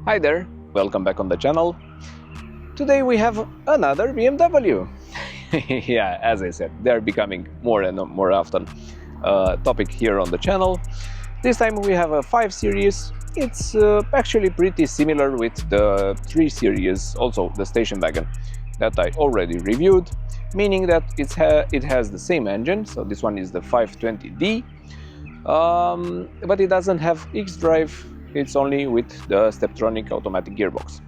Hi there, welcome back on the channel. Today we have another BMW. Yeah, as I said, they're becoming more and more often topic here on the channel. This time we have a 5 Series. It's actually pretty similar with the 3 Series, also the station wagon that I already reviewed, meaning that it has the same engine, so this one is the 520D, but it doesn't have X-Drive. It's only with the Steptronic automatic gearbox.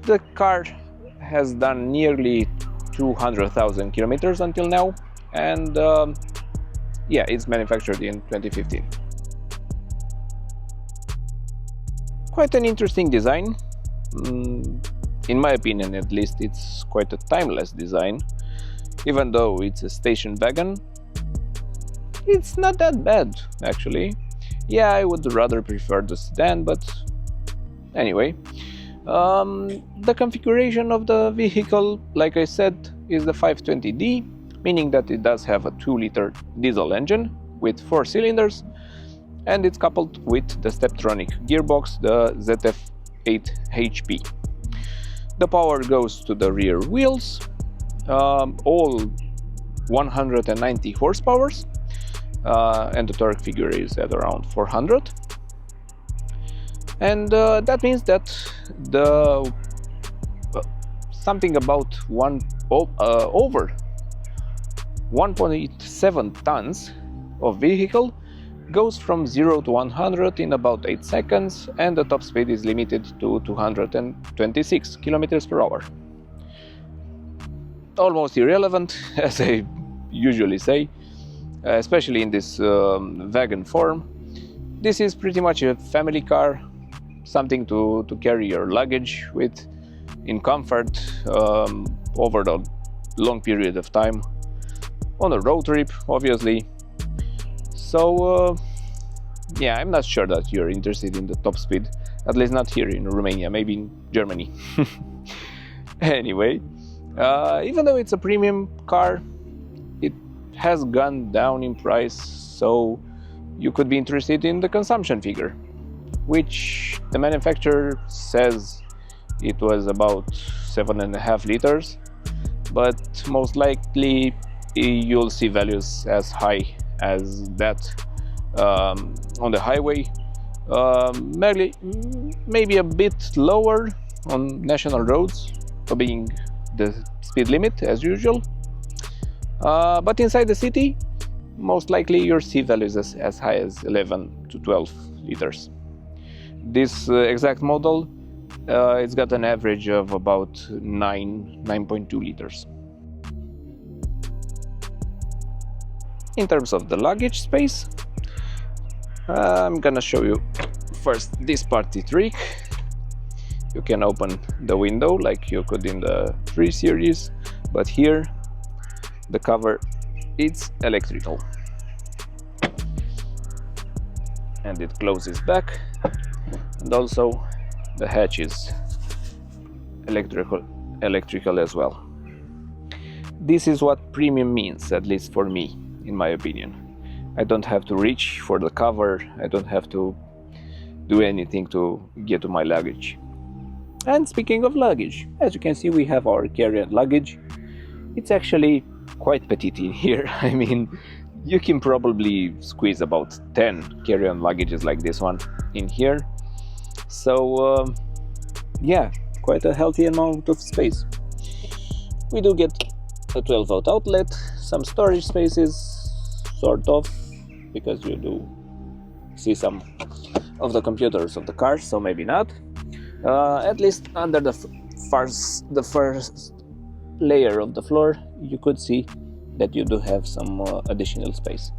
The car has done nearly 200,000 kilometers until now, and yeah, it's manufactured in 2015. Quite an interesting design. In my opinion, at least, it's quite a timeless design. Even though it's a station wagon, it's not that bad, actually. Yeah, I would rather prefer the sedan, but anyway. The configuration of the vehicle, like I said, is the 520D, meaning that it does have a 2-liter diesel engine with 4 cylinders, and it's coupled with the Steptronic gearbox, the ZF8HP. The power goes to the rear wheels, all 190 horsepower. And the torque figure is at around 400, and that means that the something about over 1.7 tons of vehicle goes from 0 to 100 in about 8 seconds, and the top speed is limited to 226 kilometers per hour. Almost irrelevant, as I usually say, especially in this wagon form. This is pretty much a family car, something to carry your luggage with in comfort over the long period of time, on a road trip, obviously. So yeah, I'm not sure that you're interested in the top speed, at least not here in Romania, maybe in Germany. Anyway, even though it's a premium car, it has gone down in price, so you could be interested in the consumption figure, which the manufacturer says it was about 7.5 liters, but most likely you'll see values as high as that on the highway, maybe a bit lower on national roads, being the speed limit as usual. But inside the city, most likely you'll see values as high as 11 to 12 liters. This exact model, it's got an average of about 9.2 liters. In terms of the luggage space, I'm gonna show you first this party trick. You can open the window like you could in the 3 Series, but here the cover, it's electrical, and it closes back, and also the hatch is electrical as well. This is what premium means, at least for me, in my opinion. I don't have to reach for the cover, I don't have to do anything to get to my luggage. And speaking of luggage, as you can see, we have our carry-on luggage. It's actually quite petite in here. I mean, you can probably squeeze about 10 carry-on luggages like this one in here. So yeah, quite a healthy amount of space. We do get a 12-volt outlet, some storage spaces, sort of, because you do see some of the computers of the car, so maybe not. At least under the first layer of the floor, you could see that you do have some additional space.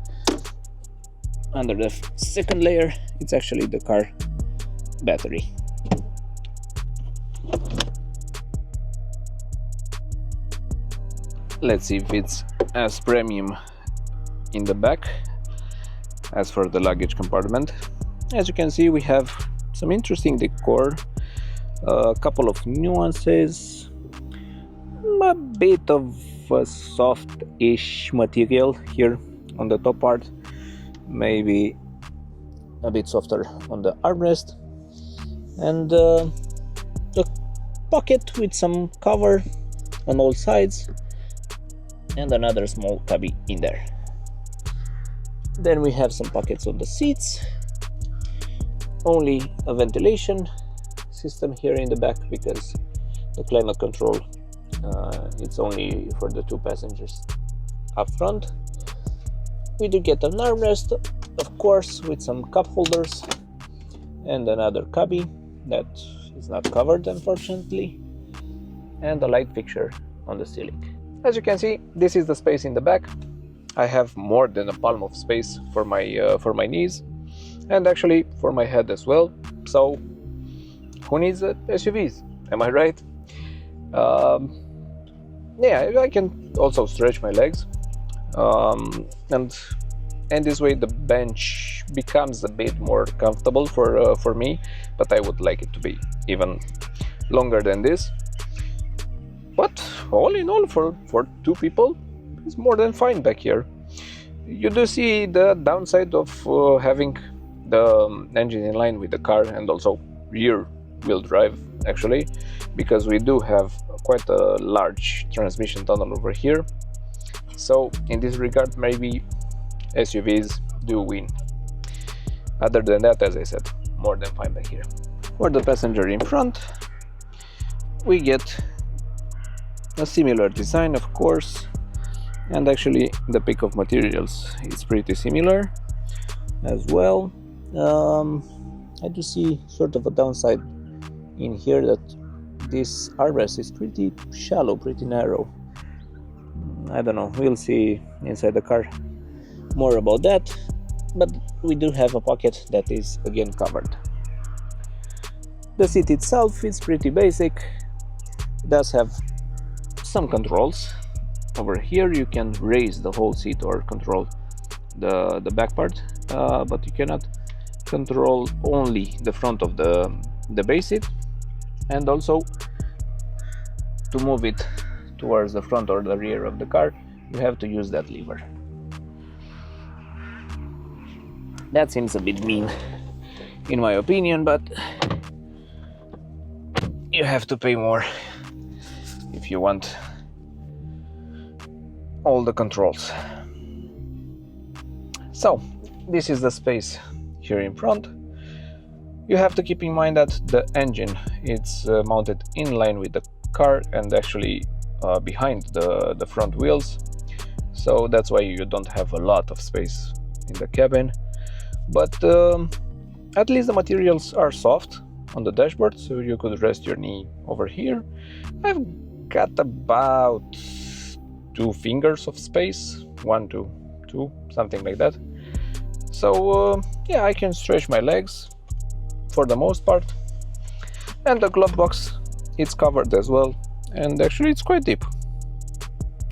Under the second layer, it's actually the car battery. Let's see if it's as premium in the back as for the luggage compartment. As you can see, we have some interesting decor, a couple of nuances, a bit of a soft-ish material here on the top part, maybe a bit softer on the armrest, and a pocket with some cover on all sides and another small cubby in there. Then we have some pockets on the seats, only a ventilation system here in the back because the climate control it's only for the 2 passengers up front. We do get an armrest, of course, with some cup holders and another cubby that is not covered, unfortunately, and a light fixture on the ceiling. As you can see, this is the space in the back. I have more than a palm of space for my knees and actually for my head as well. So who needs SUVs? Am I right? Yeah, I can also stretch my legs, and this way the bench becomes a bit more comfortable for me. But I would like it to be even longer than this. But all in all, for 2 people, it's more than fine back here. You do see the downside of having the engine in line with the car and also rear wheel drive, actually, because we do have quite a large transmission tunnel over here. So in this regard, maybe SUVs do win. Other than that, as I said, more than fine back here. For the passenger in front, we get a similar design, of course, and actually the pick of materials is pretty similar as well. I do see sort of a downside in here, that this armrest is pretty shallow, pretty narrow. I don't know, we'll see inside the car more about that, but we do have a pocket that is again covered. The seat itself is pretty basic. It does have some controls. Over here you can raise the whole seat or control the back part, but you cannot control only the front of the base seat, and also to move it towards the front or the rear of the car you have to use that lever. That seems a bit mean in my opinion, but you have to pay more if you want all the controls. So this is the space here in front. You have to keep in mind that the engine it's mounted in line with the car and actually behind the front wheels, so that's why you don't have a lot of space in the cabin. But at least the materials are soft on the dashboard, so you could rest your knee over here. I've got about 2 fingers of space, 1 to 2, something like that. So yeah, I can stretch my legs for the most part. And the glove box, it's covered as well, and actually it's quite deep.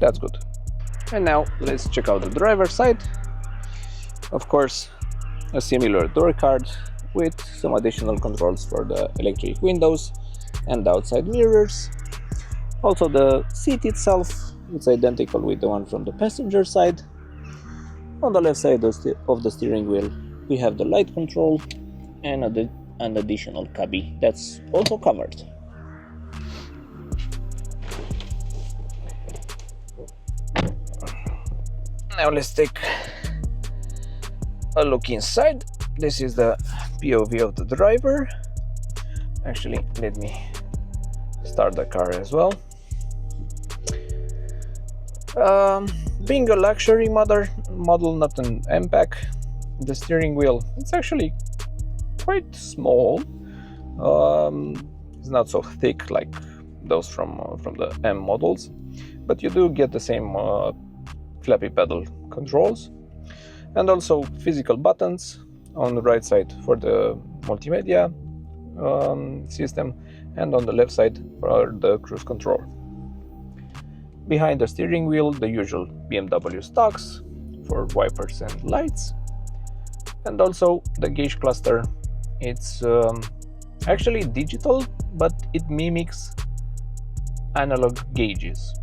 That's good. And now let's check out the driver's side. Of course, a similar door card with some additional controls for the electric windows and outside mirrors. Also the seat itself, it's identical with the one from the passenger side. On the left side of the steering wheel we have the light control and an additional cubby that's also covered. Now let's take a look inside. This is the POV of the driver. Actually, let me start the car as well. Being a luxury model, not an MPAC, the steering wheel it's actually quite small. It's not so thick like those from the M models, but you do get the same flappy pedal controls, and also physical buttons on the right side for the multimedia system, and on the left side for the cruise control. Behind the steering wheel, the usual BMW stocks for wipers and lights, and also the gauge cluster. It's actually digital, but it mimics analog gauges.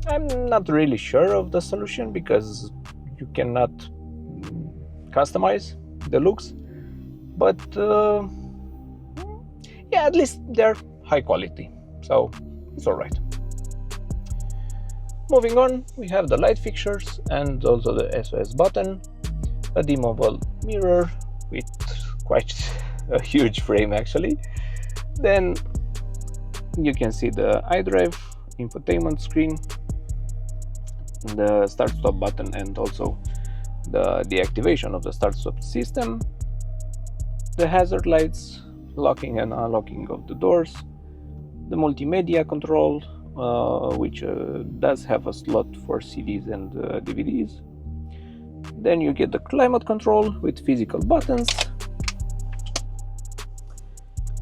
I'm not really sure of the solution because you cannot customize the looks, but yeah, at least they're high quality, so it's all right. Moving on, we have the light fixtures and also the SOS button, a dimmable mirror with quite a huge frame actually. Then you can see the iDrive infotainment screen, the start-stop button, and also the deactivation of the start-stop system, the hazard lights, locking and unlocking of the doors, the multimedia control, which does have a slot for CDs and DVDs. Then you get the climate control with physical buttons,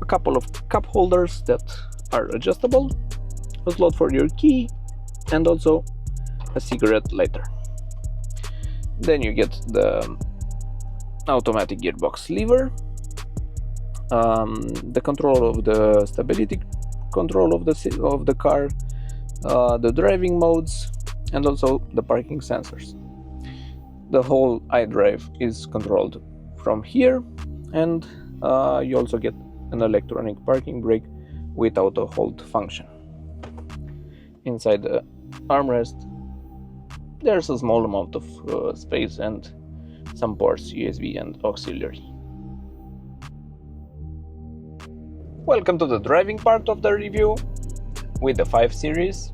a couple of cup holders that are adjustable, a slot for your key, and also a cigarette lighter. Then you get the automatic gearbox lever, the control of the stability control of the car, the driving modes, and also the parking sensors. The whole iDrive is controlled from here, and you also get an electronic parking brake with auto hold function. Inside the armrest there's a small amount of space and some ports, USB and auxiliary. Welcome to the driving part of the review with the 5 Series.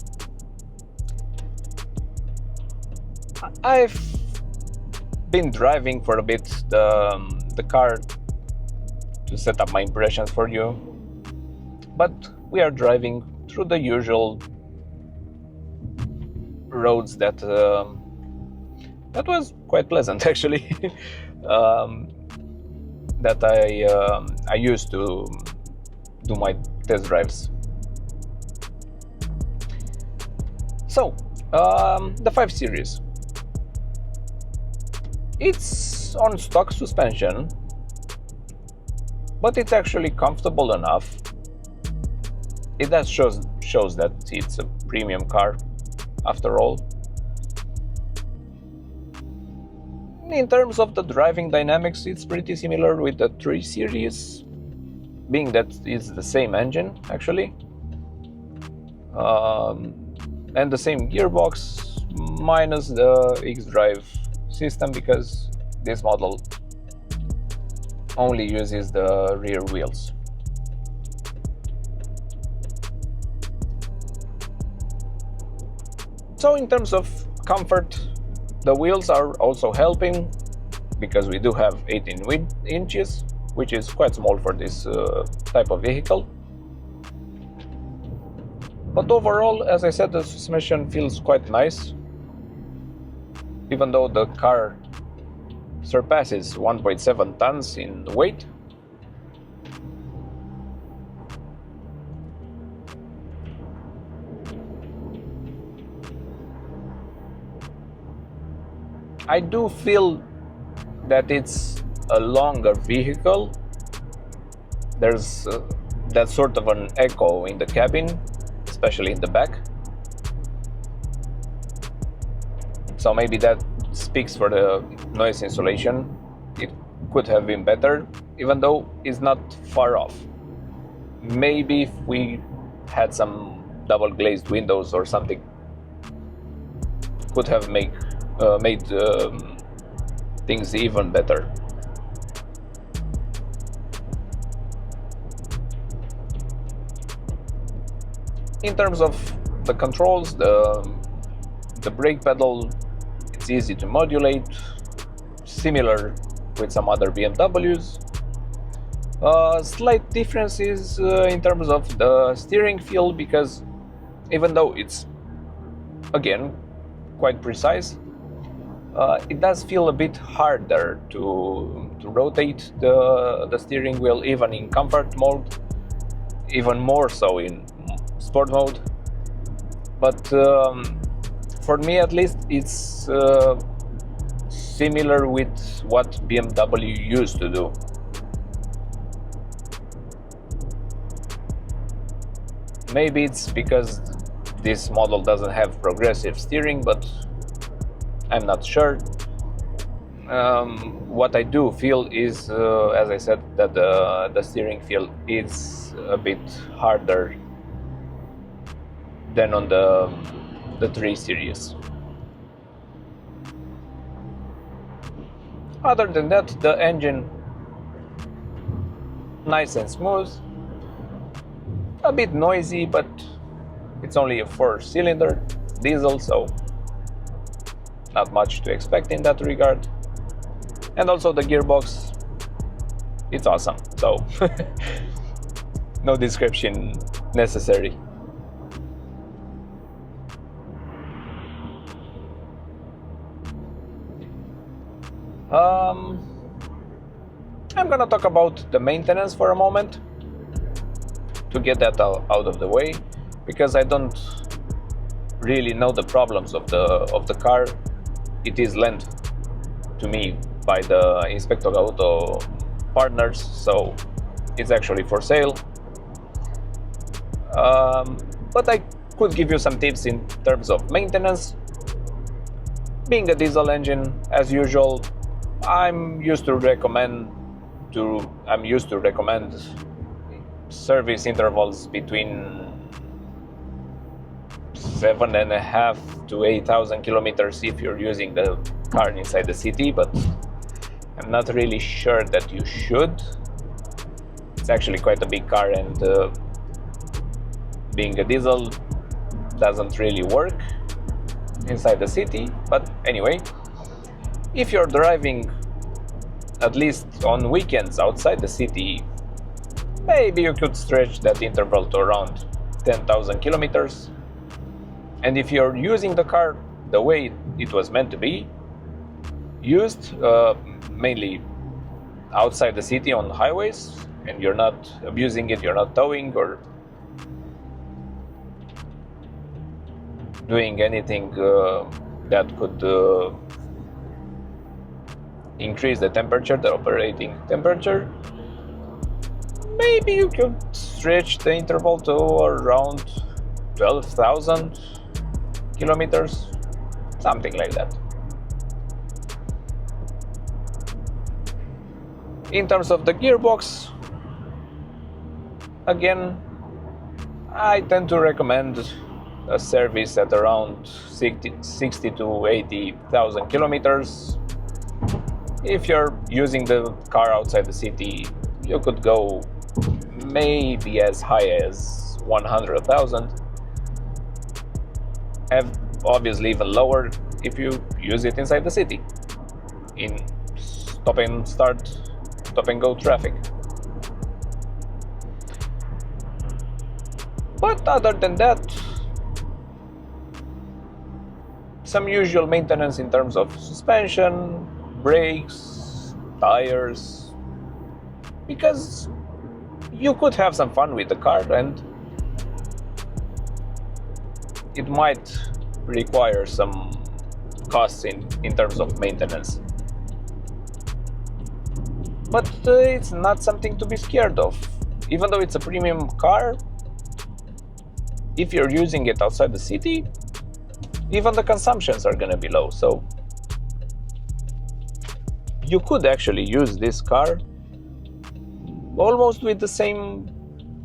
I've been driving for a bit the car to set up my impressions for you, but we are driving through the usual roads that was quite pleasant actually. That I used to do my test drives. So the 5 Series, it's on stock suspension, but it's actually comfortable enough. It does shows that it's a premium car after all. In terms of the driving dynamics, it's pretty similar with the 3 Series, being that it's the same engine actually, and the same gearbox minus the X-Drive system, because this model only uses the rear wheels. So in terms of comfort, the wheels are also helping, because we do have 18 inches, which is quite small for this type of vehicle. But overall, as I said, the suspension feels quite nice, even though the car surpasses 1.7 tons in weight. I do feel that it's a longer vehicle. There's that sort of an echo in the cabin, especially in the back. So maybe that speaks for the noise insulation. It could have been better, even though it's not far off. Maybe if we had some double glazed windows or something, could have made things even better. In terms of the controls, the brake pedal, it's easy to modulate, similar with some other BMWs. Slight differences in terms of the steering feel, because even though it's again quite precise, it does feel a bit harder to rotate the steering wheel, even in comfort mode, even more so in sport mode. But for me at least, it's similar with what BMW used to do. Maybe it's because this model doesn't have progressive steering, but I'm not sure. What I do feel is, as I said, that the steering feel is a bit harder than on the 3 Series. Other than that, the engine nice and smooth, a bit noisy, but it's only a 4-cylinder diesel, so not much to expect in that regard. And also the gearbox, it's awesome, so no description necessary. I'm gonna talk about the maintenance for a moment to get that out of the way, because I don't really know the problems of the car. It is lent to me by the Inspector Auto partners, so it's actually for sale. But I could give you some tips in terms of maintenance. Being a diesel engine, as usual, I'm used to recommend service intervals between 7.5 to 8,000 kilometers if you're using the car inside the city, but I'm not really sure that you should. It's actually quite a big car, and being a diesel doesn't really work inside the city. But anyway, if you're driving at least on weekends outside the city, maybe you could stretch that interval to around 10,000 kilometers. And if you're using the car the way it was meant to be used, mainly outside the city on highways, and you're not abusing it, you're not towing or doing anything that could increase the temperature, the operating temperature, maybe you could stretch the interval to around 12,000 kilometers, something like that. In terms of the gearbox, again, I tend to recommend a service at around 60 to 80,000 kilometers. If you're using the car outside the city, you could go maybe as high as 100,000, and obviously even lower if you use it inside the city in stop and go traffic. But other than that, some usual maintenance in terms of suspension, brakes, tires, because you could have some fun with the car and it might require some costs in terms of maintenance. But it's not something to be scared of. Even though it's a premium car, if you're using it outside the city, even the consumptions are gonna be low. So you could actually use this car almost with the same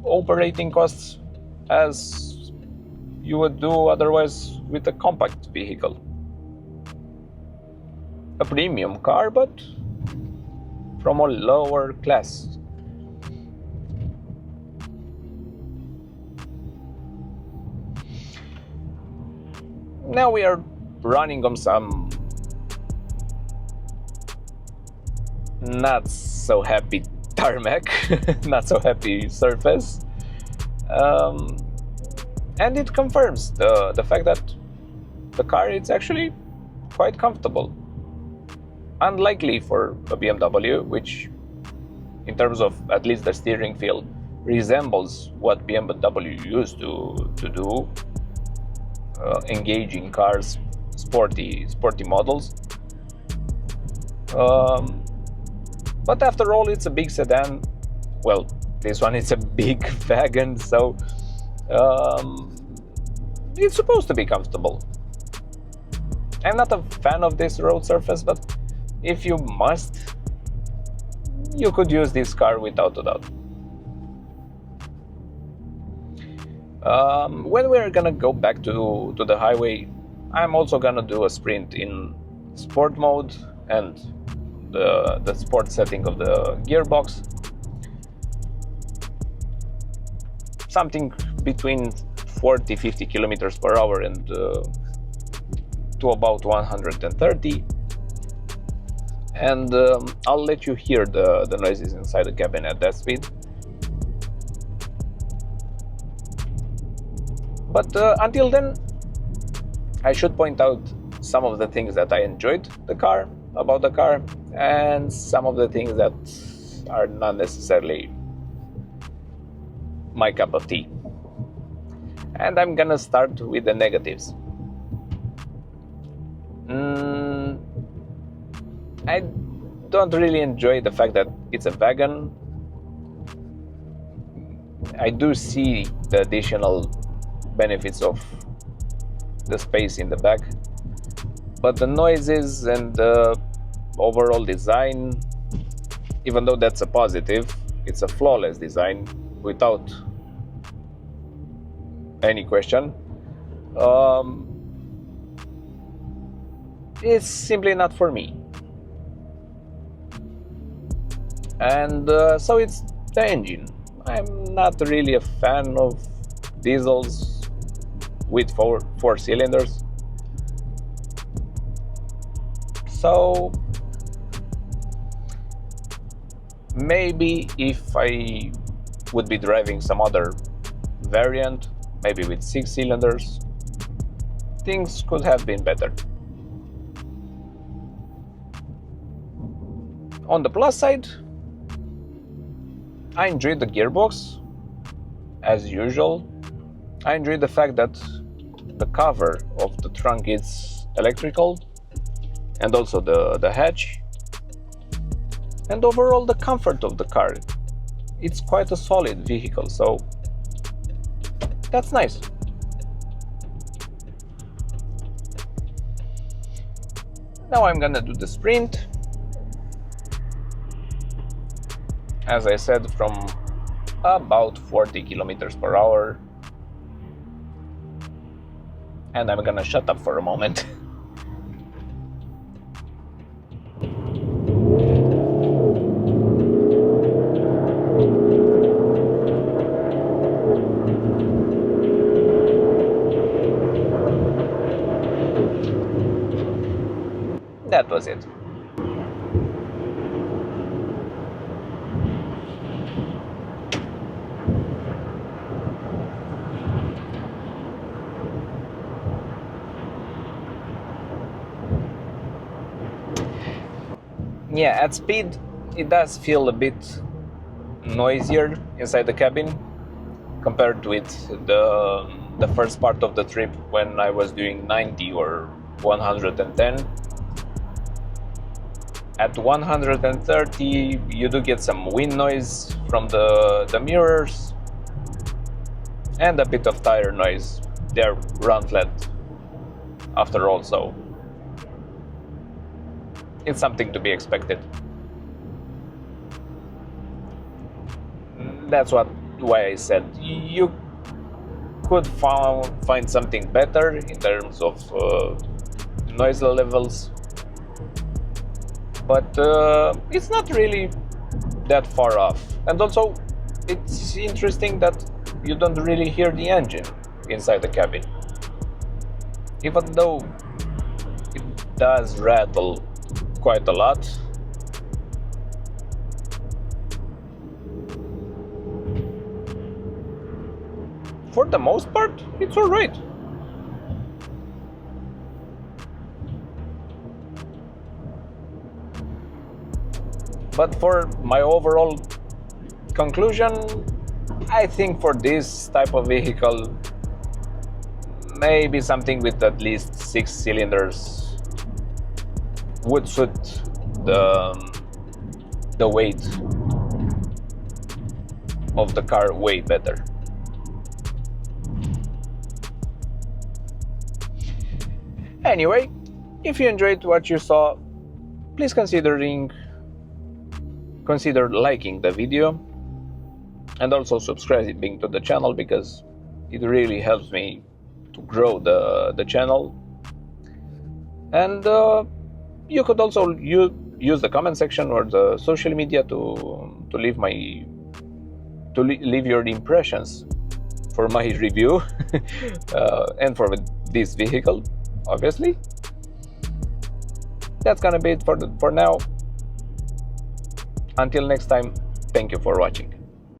operating costs as you would do otherwise with a compact vehicle. A premium car, but from a lower class. Now we are running on some not so happy tarmac, not so happy surface, and it confirms the fact that the car is actually quite comfortable. Unlikely for a BMW, which in terms of at least the steering feel resembles what BMW used to do, engaging cars, sporty models. But after all, it's a big sedan. Well, this one is a big wagon, so it's supposed to be comfortable. I'm not a fan of this road surface, but if you must, you could use this car without a doubt. When we're gonna go back to the highway, I'm also gonna do a sprint in sport mode and the sport setting of the gearbox. Something between 40-50 kilometers per hour and to about 130. And I'll let you hear the noises inside the cabin at that speed. But until then, I should point out some of the things that I enjoyed about the car, and some of the things that are not necessarily my cup of tea. And I'm gonna start with the negatives. I don't really enjoy the fact that it's a wagon. I do see the additional benefits of the space in the back, but the noises and the overall design, even though that's a positive, it's a flawless design without any question. It's simply not for me. And so it's the engine. I'm not really a fan of diesels with four cylinders. So maybe if I would be driving some other variant, maybe with 6 cylinders, things could have been better. On the plus side, I enjoyed the gearbox, as usual. I enjoyed the fact that the cover of the trunk is electrical, and also the hatch. And overall, the comfort of the car. It's quite a solid vehicle, so that's nice. Now I'm gonna do the sprint. As I said, from about 40 kilometers per hour. And I'm gonna shut up for a moment. That was it. Yeah, at speed it does feel a bit noisier inside the cabin compared with the first part of the trip when I was doing 90 or 110. At 130 you do get some wind noise from the mirrors and a bit of tire noise. They're run flat after all, so it's something to be expected. That's why I said you could find something better in terms of noise levels, but it's not really that far off. And also, it's interesting that you don't really hear the engine inside the cabin, even though it does rattle quite a lot. For the most part, it's alright. But for my overall conclusion, I think for this type of vehicle, maybe something with at least 6 cylinders would suit the weight of the car way better. Anyway, if you enjoyed what you saw, please consider liking the video and also subscribing to the channel, because it really helps me to grow the channel. And you could also use the comment section or the social media to leave your impressions for my review and for this vehicle, obviously. That's gonna be it for now. Until next time, thank you for watching.